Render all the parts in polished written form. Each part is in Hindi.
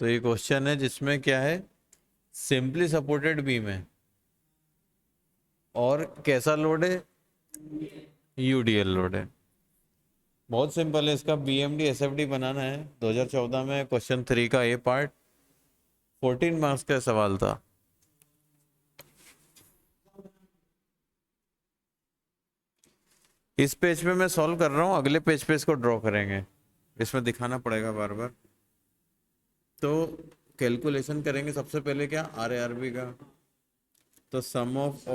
तो ये क्वेश्चन है जिसमें क्या है, सिंपली सपोर्टेड बीम है और कैसा लोड है, यूडीएल लोड है। बहुत सिंपल है, इसका बीएमडी एसएफडी बनाना है। 2014 में क्वेश्चन 3 का ए पार्ट 14 मार्क्स का सवाल था। इस पेज पे मैं सॉल्व कर रहा हूँ, अगले पेज पे इसको ड्रॉ करेंगे, इसमें दिखाना पड़ेगा बार बार। तो कैलकुलेशन करेंगे सबसे पहले क्या, आर ए आर बी का। तो sum of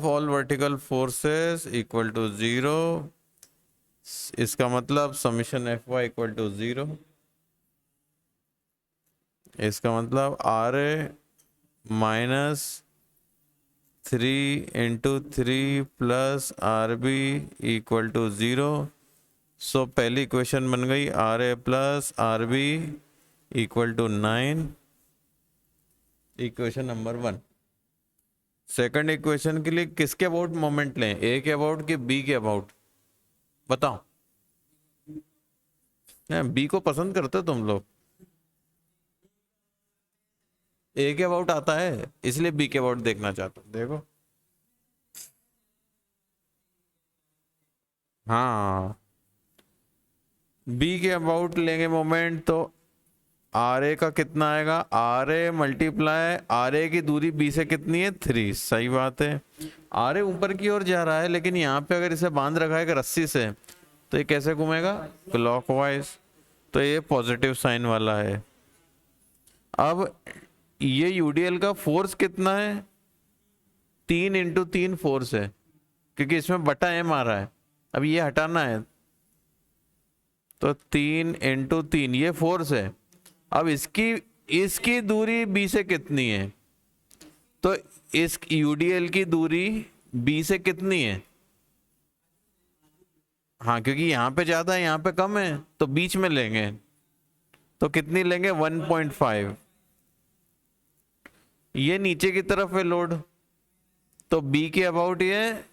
all vertical forces equal to 0। इसका मतलब summation F Y equal to 0। इसका मतलब R A minus 3 × 3 plus R B equal to 0। So पहली इक्वेशन बन गई R A plus R B equal to 9, equation number 1। Second equation के लिए किसके अबाउट मोमेंट लें, ए के अबाउट कि बी के अबाउट, बताओ। बी को पसंद करते हो तुम लोग, ए के अबाउट आता है इसलिए बी के अबाउट देखना चाहता हूं। देखो हाँ, बी के अबाउट लेंगे मोमेंट तो आर ए का कितना आएगा, R A multiply R A की दूरी बी से कितनी है 3, सही बात है। आर ए ऊपर की ओर जा रहा है, लेकिन यहाँ पे अगर इसे बांध रखा है रस्सी से तो ये कैसे घूमेगा, क्लॉकवाइज। तो ये पॉजिटिव साइन वाला है। अब ये यूडीएल का फोर्स कितना है, 3 × 3 फोर्स है, क्योंकि इसमें बटा एम आ रहा है। अब ये हटाना है तो 3 × 3 ये फोर्स है। अब इसकी दूरी बी से कितनी है, तो इस यूडीएल की दूरी बी से कितनी है, हाँ क्योंकि यहाँ पे ज्यादा है यहाँ पे कम है तो बीच में लेंगे। तो कितनी लेंगे 1.5। ये नीचे की तरफ है लोड, तो बी के अबाउट ये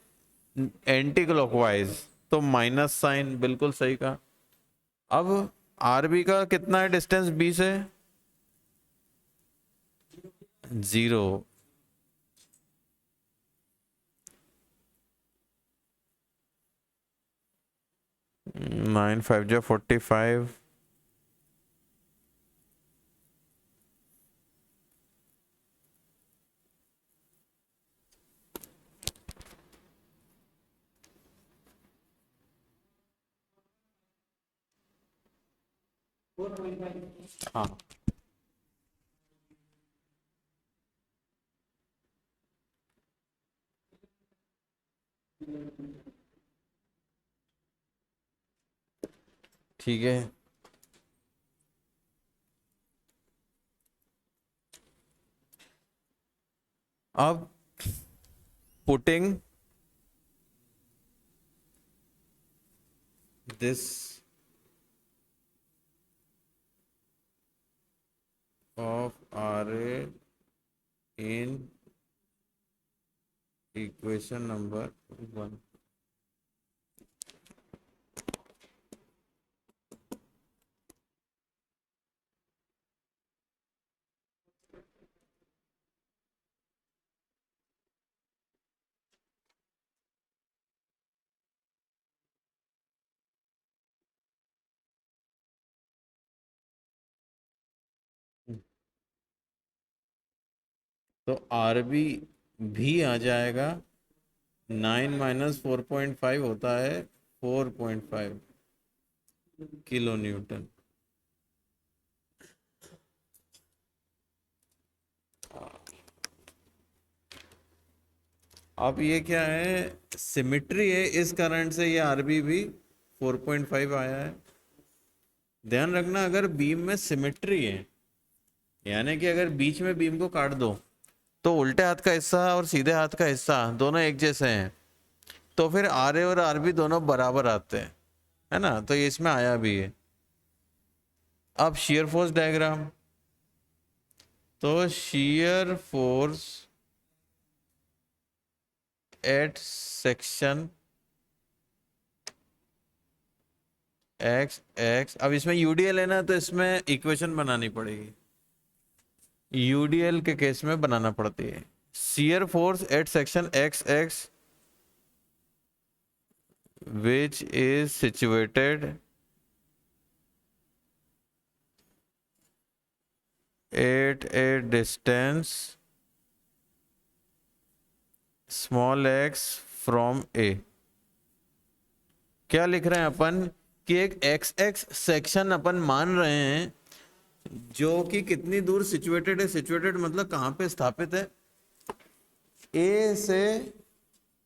एंटी क्लॉकवाइज, तो माइनस साइन, बिल्कुल सही का। अब आरबी का कितना है डिस्टेंस बी से, 0। 9 × 5 = 45। हाँ ठीक है। अब putting this of RA in equation number 1। तो RB भी आ जाएगा, 9 - 4.5 होता है 4.5 किलो न्यूटन। अब ये क्या है, सिमिट्री है, इस कारण से ये RB भी 4.5 आया है। ध्यान रखना अगर बीम में सिमिट्री है, यानी कि अगर बीच में बीम को काट दो तो उल्टे हाथ का हिस्सा और सीधे हाथ का हिस्सा दोनों एक जैसे हैं, तो फिर आर ए और आर बी दोनों बराबर आते हैं, है ना। तो ये इसमें आया भी है। अब शियर फोर्स डायग्राम, तो shear force at section x x, अब इसमें यूडीएल है ना, तो इसमें इक्वेशन बनानी पड़ेगी, यूडीएल के केस में बनाना पड़ती है। Shear force at section x x which is situated at a distance small x from A। क्या लिख रहे हैं अपन कि एक एक्स एक्स सेक्शन अपन मान रहे हैं जो कि कितनी दूर सिचुएटेड है, सिचुएटेड मतलब कहाँ पे स्थापित है, ए से,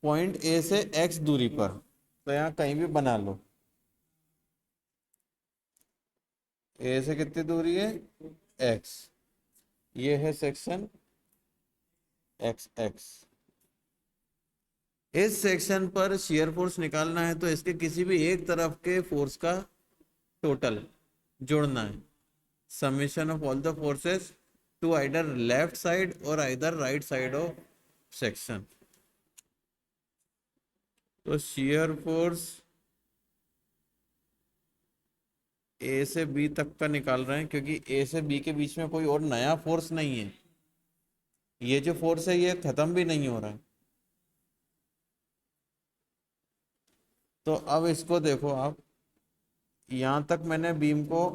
पॉइंट ए से एक्स दूरी पर, तो यहाँ कहीं भी बना लो, ए से कितनी दूरी है एक्स, ये है सेक्शन एक्स एक्स। इस सेक्शन पर शियर फोर्स निकालना है तो इसके किसी भी एक तरफ के फोर्स का टोटल जोड़ना है, summation of all the forces to either left side or either right side of section. तो शियर फोर्स ए से बी तक का निकाल रहे हैं क्योंकि ए से बी के बीच में कोई और नया फोर्स नहीं है, ये जो फोर्स है ये खत्म भी नहीं हो रहा है। तो अब इसको देखो आप, यहां तक मैंने बीम को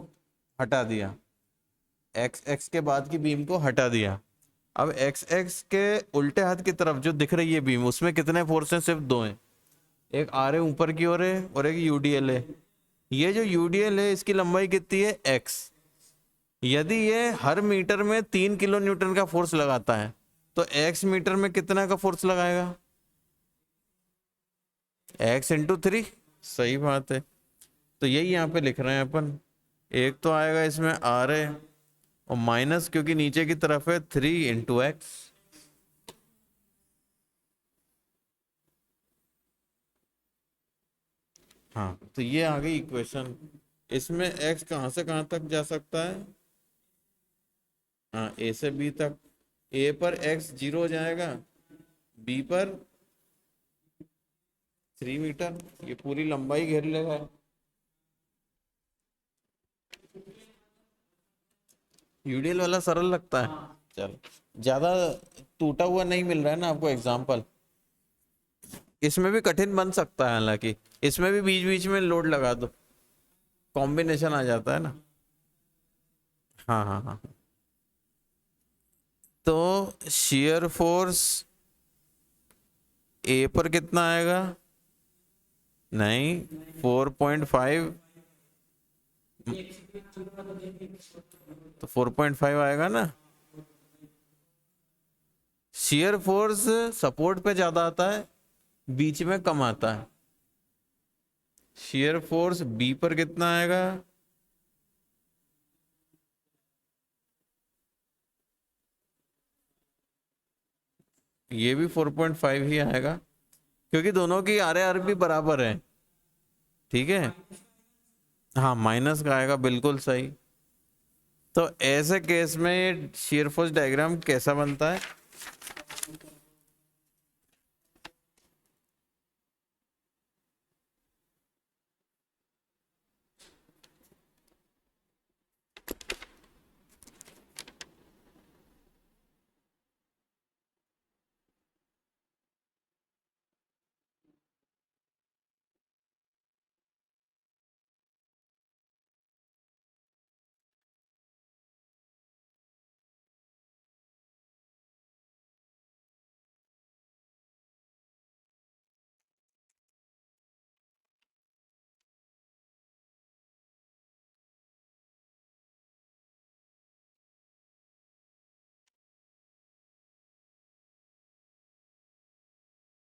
हटा दिया, एक्स एक्स के बाद की बीम को हटा दिया। अब एक्स एक्स के उल्टे हाथ की तरफ जो दिख रही है बीम, उसमें कितने फोर्स हैं, सिर्फ दो हैं, एक आ रहे ऊपर की ओर है और एक यूडीएल है। ये जो यूडीएल है इसकी लंबाई कितनी है एक्स, यदि ये हर मीटर में 3 किलो न्यूटन का फोर्स लगाता है तो एक्स मीटर में कितना का फोर्स लगाएगा, एक्स इंटू 3। सही बात है, तो यही यहाँ पे लिख रहे हैं अपन, एक तो आएगा इसमें आर है और माइनस क्योंकि नीचे की तरफ है 3 इंटू एक्स। हाँ, तो ये आ गई इक्वेशन। इसमें एक्स कहाँ से कहाँ तक जा सकता है, हाँ ए से बी तक, ए पर एक्स 0 हो जाएगा, बी पर 3 मीटर, ये पूरी लंबाई घेर लेगा। यूडीएल वाला सरल लगता है, चलो ज्यादा टूटा हुआ नहीं मिल रहा है ना आपको एग्जाम्पल, इसमें भी कठिन बन सकता है, हालांकि इसमें भी बीच बीच में लोड लगा दो, कॉम्बिनेशन आ जाता है ना। हाँ हाँ हाँ, तो शियर फोर्स ए पर कितना आएगा, नहीं 4.5, तो 4.5 आएगा ना। शियर फोर्स सपोर्ट पे ज्यादा आता है, बीच में कम आता है। शियर फोर्स बी पर कितना आएगा, ये भी 4.5 ही आएगा क्योंकि दोनों की आर आर भी बराबर है, ठीक है। हाँ माइनस का आएगा, बिल्कुल सही। तो ऐसे केस में शियर फोर्स डायग्राम कैसा बनता है,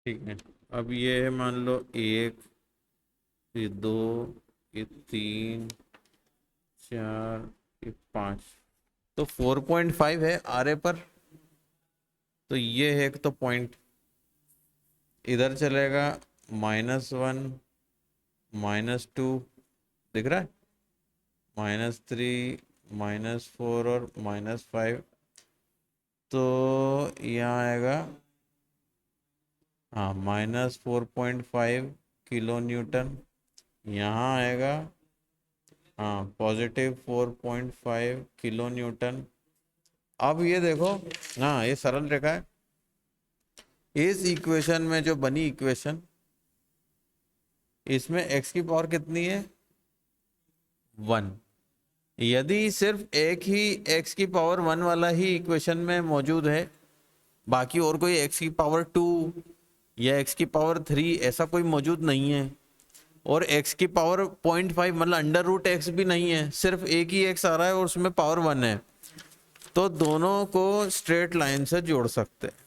ठीक है। अब ये है मान लो एक, ये दो, ये तीन, चार, ये पाँच, तो 4.5 है आर ए पर, तो ये है एक तो पॉइंट, इधर चलेगा -1, -2, दिख रहा है, -3, -4 और -5, तो यहाँ आएगा, हाँ -4.5 किलो न्यूटन, यहाँ आएगा हाँ पॉजिटिव 4.5 किलो न्यूटन। अब ये देखो, हाँ ये सरल रेखा है। इस इक्वेशन में जो बनी इक्वेशन, इसमें x की पावर कितनी है? 1। यदि सिर्फ एक ही x की पावर 1 वाला ही इक्वेशन में मौजूद है, बाकी और कोई x की पावर 2 या x की पावर 3 ऐसा कोई मौजूद नहीं है, और x की पावर 0.5 मतलब अंडर रूट x भी नहीं है, सिर्फ एक ही x आ रहा है और उसमें पावर 1 है, तो दोनों को स्ट्रेट लाइन से जोड़ सकते हैं।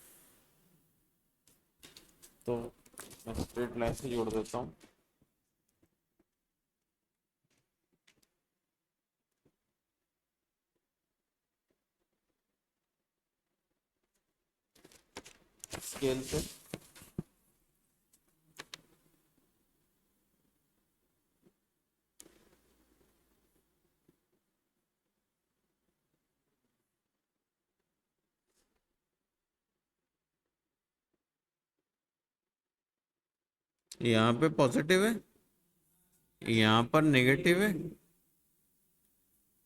तो मैं स्ट्रेट लाइन से जोड़ देता हूँ। स्केल से यहाँ पे पॉजिटिव है, यहाँ पर नेगेटिव है,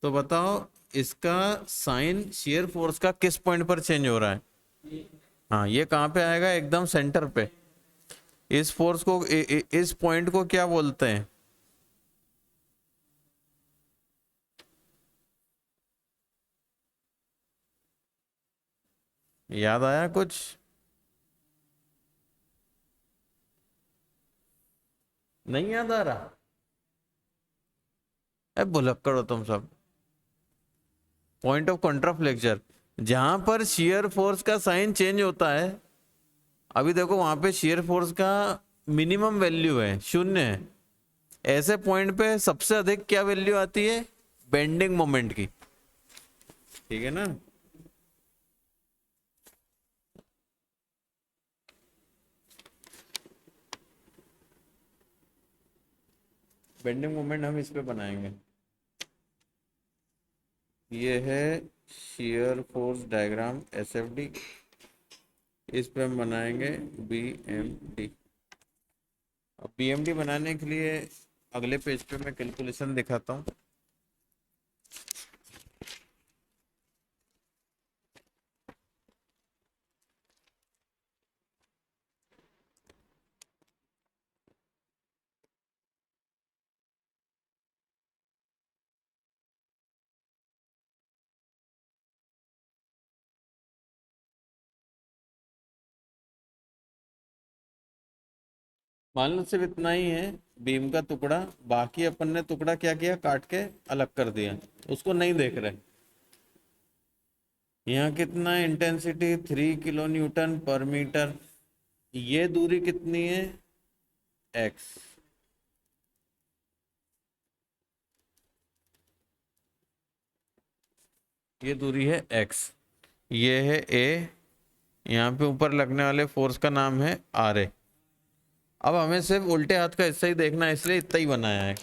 तो बताओ इसका साइन शेयर फोर्स का किस पॉइंट पर चेंज हो रहा है? हाँ ये कहाँ पे आएगा? एकदम सेंटर पे। इस फोर्स को इस पॉइंट को क्या बोलते हैं? याद आया कुछ? नहीं याद आ रहा? अरे भुलक्कड़ हो तुम सब। पॉइंट ऑफ कॉन्ट्राफ्लेक्चर, जहां पर शियर फोर्स का साइन चेंज होता है। अभी देखो वहां पे शियर फोर्स का मिनिमम वैल्यू है, 0 है। ऐसे पॉइंट पे सबसे अधिक क्या वैल्यू आती है? बेंडिंग मोमेंट की। ठीक है ना? बेंडिंग मोमेंट हम इस पे बनाएंगे। ये है शियर फोर्स डायग्राम एसएफडी, इस पे हम बनाएंगे बीएमडी। अब बीएमडी बनाने के लिए अगले पेज पे मैं कैलकुलेशन दिखाता हूँ। मान लो सिर्फ इतना ही है बीम का टुकड़ा, बाकी अपन ने टुकड़ा क्या किया? काट के अलग कर दिया, उसको नहीं देख रहे। यहाँ कितना इंटेंसिटी? 3 किलो न्यूटन पर मीटर। ये दूरी कितनी है? x। ये दूरी है x, ये है a। यहाँ पे ऊपर लगने वाले फोर्स का नाम है RA। अब हमें सिर्फ उल्टे हाथ का हिस्सा ही देखना है, इसलिए इतना ही बनाया है।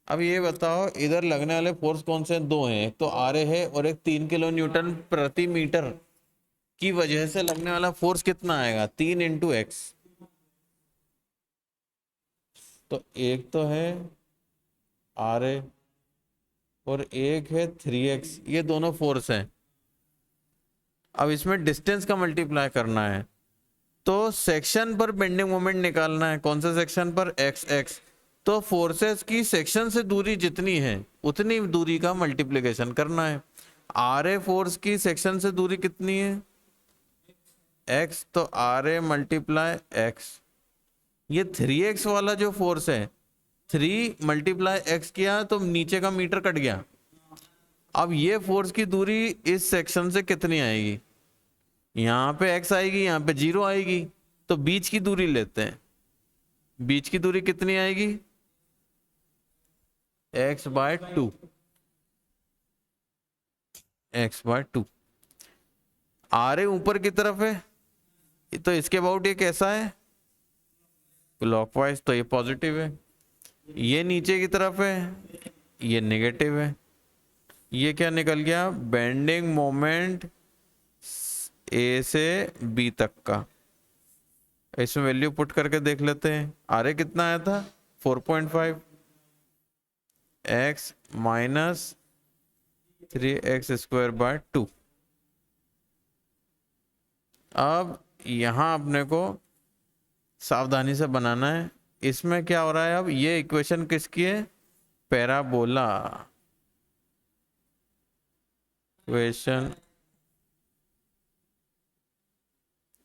अब ये बताओ इधर लगने वाले फोर्स कौन से हैं? 2 हैं, एक तो RA है और एक 3 किलो न्यूटन प्रति मीटर की वजह से लगने वाला फोर्स कितना आएगा? 3 × x। तो एक तो है RA और एक है 3x, ये दोनों फोर्स हैं। अब इसमें डिस्टेंस का मल्टीप्लाई करना है, तो सेक्शन पर बेंडिंग मोमेंट निकालना है। कौन से सेक्शन पर? X x. तो फोर्सेस की सेक्शन से दूरी जितनी है उतनी दूरी का मल्टीप्लिकेशन करना है। RA फोर्स की सेक्शन से दूरी कितनी है? x, तो RA मल्टीप्लाई x। ये 3x वाला जो फोर्स है, 3 मल्टीप्लाई x किया तो नीचे का मीटर कट गया। अब ये फोर्स की दूरी इस सेक्शन से कितनी आएगी? यहाँ पे x आएगी, यहाँ पे 0 आएगी, तो बीच की दूरी लेते हैं। बीच की दूरी कितनी आएगी? x/2। x/2। RA ऊपर की तरफ है, तो इसके अबाउट ये कैसा है? क्लॉकवाइज, तो ये पॉजिटिव है। ये नीचे की तरफ है, ये नेगेटिव है। ये क्या निकल गया? बेंडिंग मोमेंट A से B तक का। इसमें वैल्यू पुट करके देख लेते हैं। RA कितना आया था? 4.5। X minus 3x² by 2। अब यहां अपने को सावधानी से बनाना है। इसमें क्या हो रहा है, अब ये इक्वेशन किसकी है, पैराबोला इक्वेशन,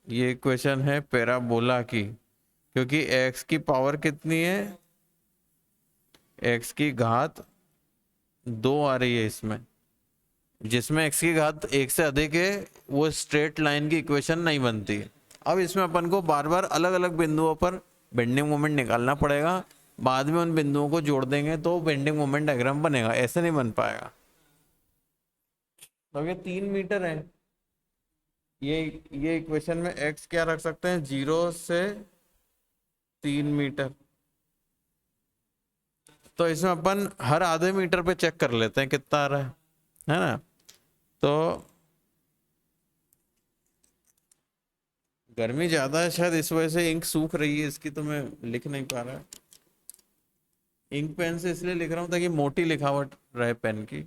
ये इक्वेशन है पैराबोला की, क्योंकि x की पावर कितनी है, x की घात 2 आ रही है इसमें, जिसमें x की घात 1 से अधिक है वो स्ट्रेट लाइन की इक्वेशन नहीं बनती। अब इसमें अपन को बार बार अलग अलग बिंदुओं पर बेंडिंग मोमेंट निकालना पड़ेगा, बाद में उन बिंदुओं को जोड़ देंगे तो बेंडिंग मोमेंट डायग्राम बनेगा, ऐसे नहीं बन पाएगा। तो ये 3 मीटर है, ये इक्वेशन में x क्या रख सकते हैं, 0 से 3 मीटर। तो इसमें अपन हर आधे मीटर पे चेक कर लेते हैं कितना आ रहा है ना। तो गर्मी ज्यादा है शायद, इस वजह से इंक सूख रही है इसकी, तो मैं लिख नहीं पा रहा। इंक पेन से इसलिए लिख रहा हूं ताकि मोटी लिखावट रहे पेन की।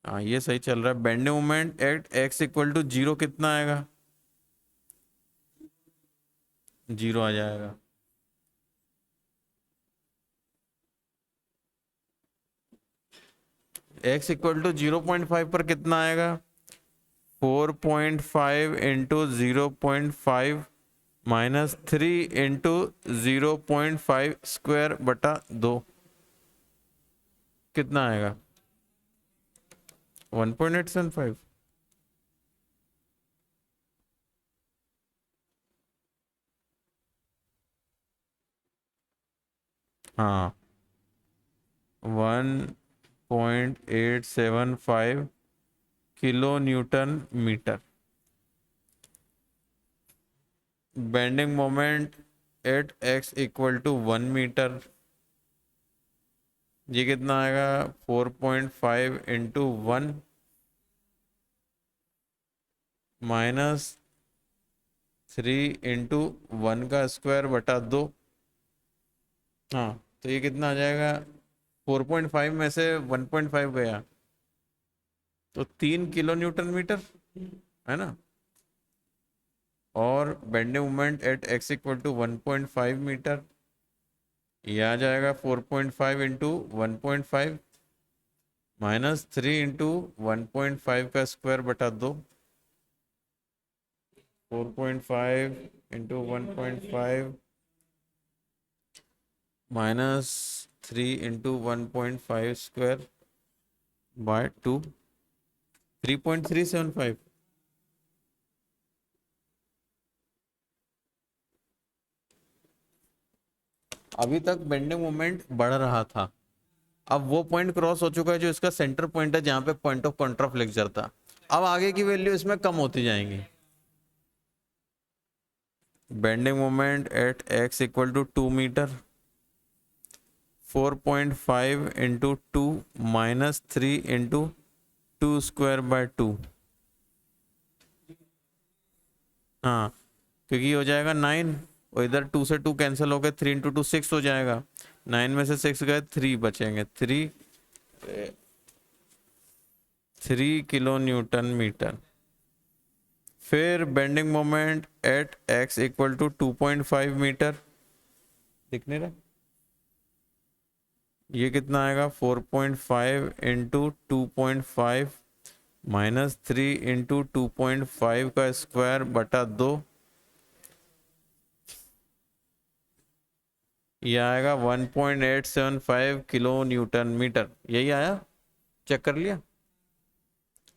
हाँ ये सही चल रहा है। बेंडिंग मोमेंट एट x=0 कितना आएगा, 0 आ जाएगा। x=0.5 पर कितना आएगा, 4.5 इंटू 0.5 माइनस 3 इंटू 0.5² बटा 2 कितना आएगा, 1.875। हाँ 1.875 kilo newton metre. Bending moment at x=1 metre, ये कितना आएगा, 4.5 इंटू 1 माइनस 3 इंटू 1² बटा 2। हाँ तो ये कितना आ जाएगा, 4.5 में से 1.5 गया तो 3 किलो न्यूटन मीटर है ना। और bending moment eight x=1.5 metre, ये आ जाएगा 4.5 इंटू 1.5 माइनस 3 इंटू 1.5² बटा 2। 4.5 इंटू 1.5 माइनस 3 इंटू 1.5² बाय 2, 3.375। अभी तक बेंडिंग मोमेंट बढ़ रहा था, अब वो पॉइंट क्रॉस हो चुका है जो इसका सेंटर पॉइंट है, जहां पे पॉइंट ऑफ कॉन्ट्राफ्लेक्चर था। अब आगे की वैल्यू इसमें कम होती जाएंगी। Bending moment at x=2 metre, 4.5 into 2 minus 3 into 2² by 2। हाँ क्योंकि हो जाएगा 9, और इधर 2 से 2 कैंसिल हो गए, 3 इंटू 2 6 हो जाएगा, 9 में से 6 गए 3 बचेंगे, 3 किलो न्यूटन मीटर। फिर bending moment at x=2.5 metre, दिख नहीं रहा, ये कितना आएगा, 4.5 इंटू 2.5 माइनस 3 इंटू 2.5² बटा 2, ये आएगा 1.875 किलो न्यूटन मीटर। यही आया, चेक कर लिया,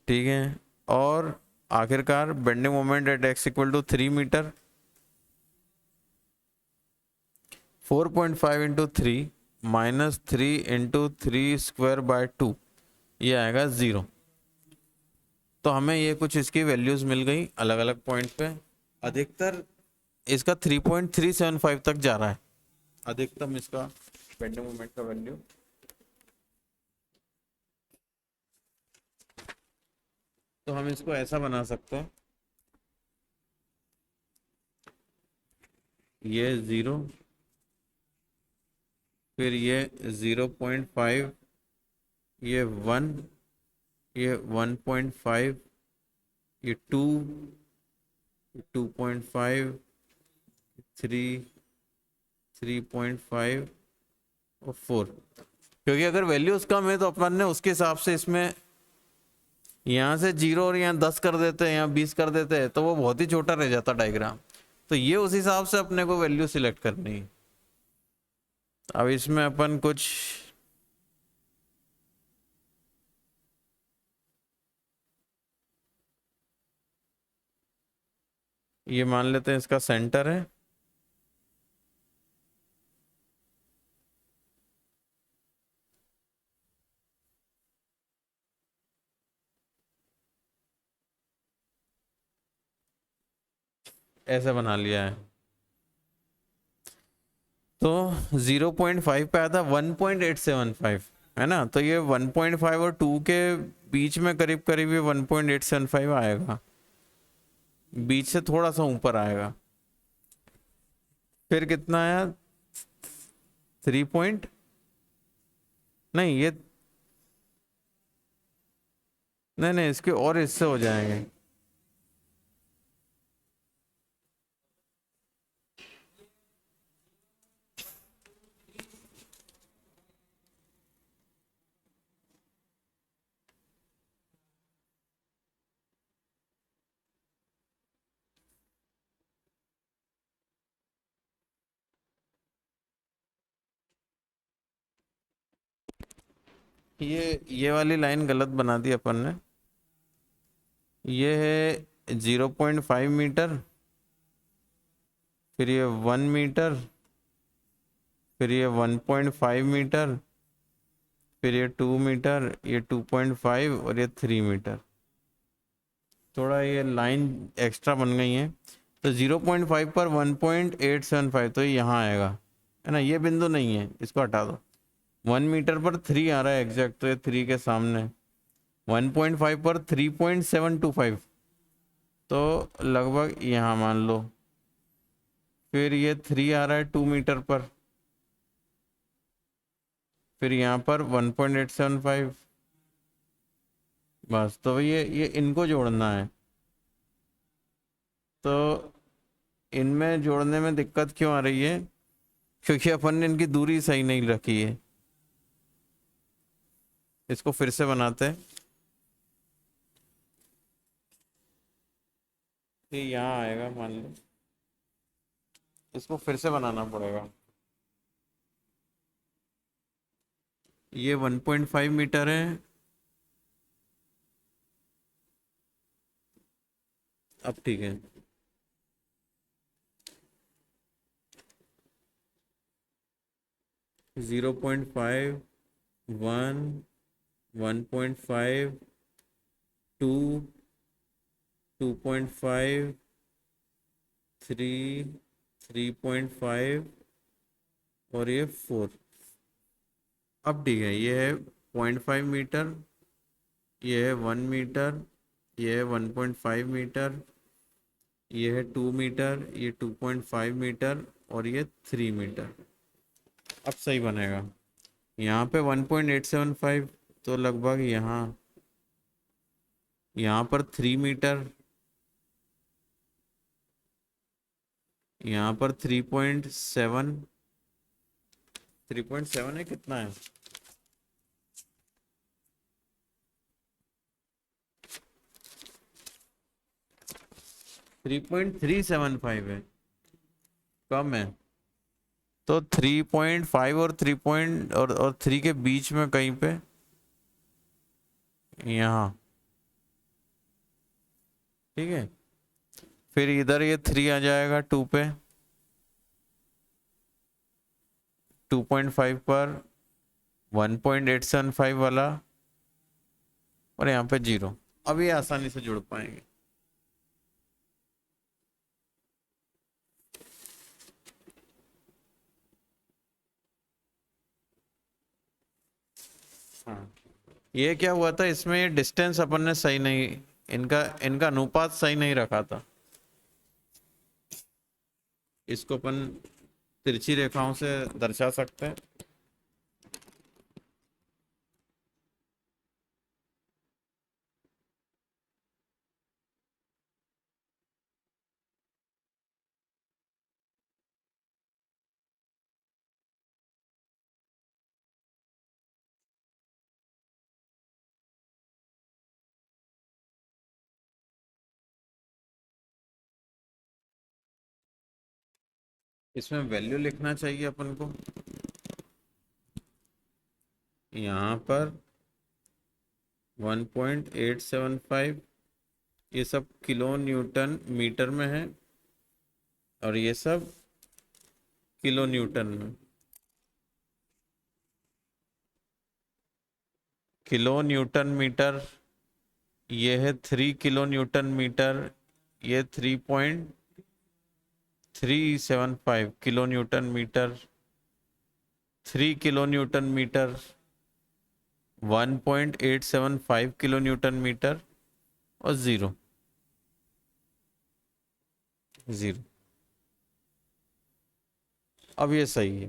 ठीक है। और आखिरकार bending moment at x=3 metre, 4.5 into 3 minus 3 into 3² by 2, ये आएगा 0। तो हमें ये कुछ इसकी वैल्यूज मिल गई अलग अलग पॉइंट पे। अधिकतर इसका 3.375 तक जा रहा है, अधिकतम इसका बेंडिंग मोमेंट का वैल्यू। तो हम इसको ऐसा बना सकते हैं, ये 0, फिर ये 0.5, ये 1, ये 1.5, ये 2, 2.5, 3, 3.5 और 4। क्योंकि अगर वैल्यूज कम है तो अपन ने उसके हिसाब से इसमें यहाँ से 0 और यहाँ 10 कर देते हैं, यहाँ 20 कर देते हैं, तो वो बहुत ही छोटा रह जाता डायग्राम। तो ये उस हिसाब से अपने को वैल्यू सिलेक्ट करनी है। अब इसमें अपन कुछ ये मान लेते हैं, इसका सेंटर है, ऐसे बना लिया है। तो 0.5 पे आया था 1.875, है ना। तो ये 1.5 और 2 के बीच में करीब करीब ये 1.875 आएगा, बीच से थोड़ा सा ऊपर आएगा। फिर कितना आया, 3 पॉइंट, नहीं ये नहीं नहीं, इसके और इससे हो जाएंगे। ये वाली लाइन गलत बना दी अपन ने। ये है 0.5 मीटर, फिर ये 1 मीटर, फिर ये 1.5 मीटर, फिर ये 2 मीटर, ये 2.5 और ये 3 मीटर। थोड़ा ये लाइन एक्स्ट्रा बन गई है। तो 0.5 पर 1.875, तो ये यहाँ आएगा, है ना। ये बिंदु नहीं है, इसको हटा दो। 1 मीटर पर 3 आ रहा है एग्जैक्ट, तो ये 3 के सामने। 1.5 पर 3.725, तो लगभग यहाँ मान लो। फिर ये 3 आ रहा है 2 मीटर पर, फिर यहाँ पर 1.875, बस। तो ये इनको जोड़ना है। तो इनमें जोड़ने में दिक्कत क्यों आ रही है, क्योंकि अपन ने इनकी दूरी सही नहीं रखी है। इसको फिर से बनाते हैं। ये यहाँ आएगा मान लो, इसको फिर से बनाना पड़ेगा। ये 1.5 मीटर है, अब ठीक है। जीरो पॉइंट फाइव, 1, 1.5, 2, 2.5, 3, 3.5 और ये 4। अब ठीक है, ये है 0.5 मीटर, ये है 1 मीटर, ये है 1.5 मीटर, ये है 2 मीटर, ये 2.5 मीटर और ये 3 मीटर। अब सही बनेगा। यहाँ पे 1.875, तो लगभग यहाँ पर 3 मीटर, यहाँ पर 3.7, 3.7 है, कितना है, 3.375 है, कम है। तो 3.5 और 3 के बीच में कहीं पे यहाँ, ठीक है। फिर इधर ये 3 आ जाएगा 2 पे, 2.5 पर 1.875 वाला, और यहाँ पे 0। अब ये आसानी से जुड़ पाएंगे। हाँ, ये क्या हुआ था इसमें, ये डिस्टेंस अपन ने सही नहीं, इनका इनका अनुपात सही नहीं रखा था। इसको अपन तिरछी रेखाओं से दर्शा सकते हैं। इसमें वैल्यू लिखना चाहिए अपन को, यहाँ पर 1.875, ये सब किलो न्यूटन मीटर में है और ये सब किलो न्यूटन में। किलो न्यूटन मीटर ये है 3 किलो न्यूटन मीटर, ये 3.375 kilo newton metre, 3 kilo newton metre, 1.875 kilo newton metre और जीरो। अब ये सही है।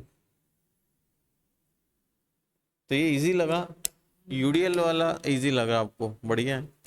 तो ये इजी लगा, यूडीएल वाला इजी लगा आपको, बढ़िया है।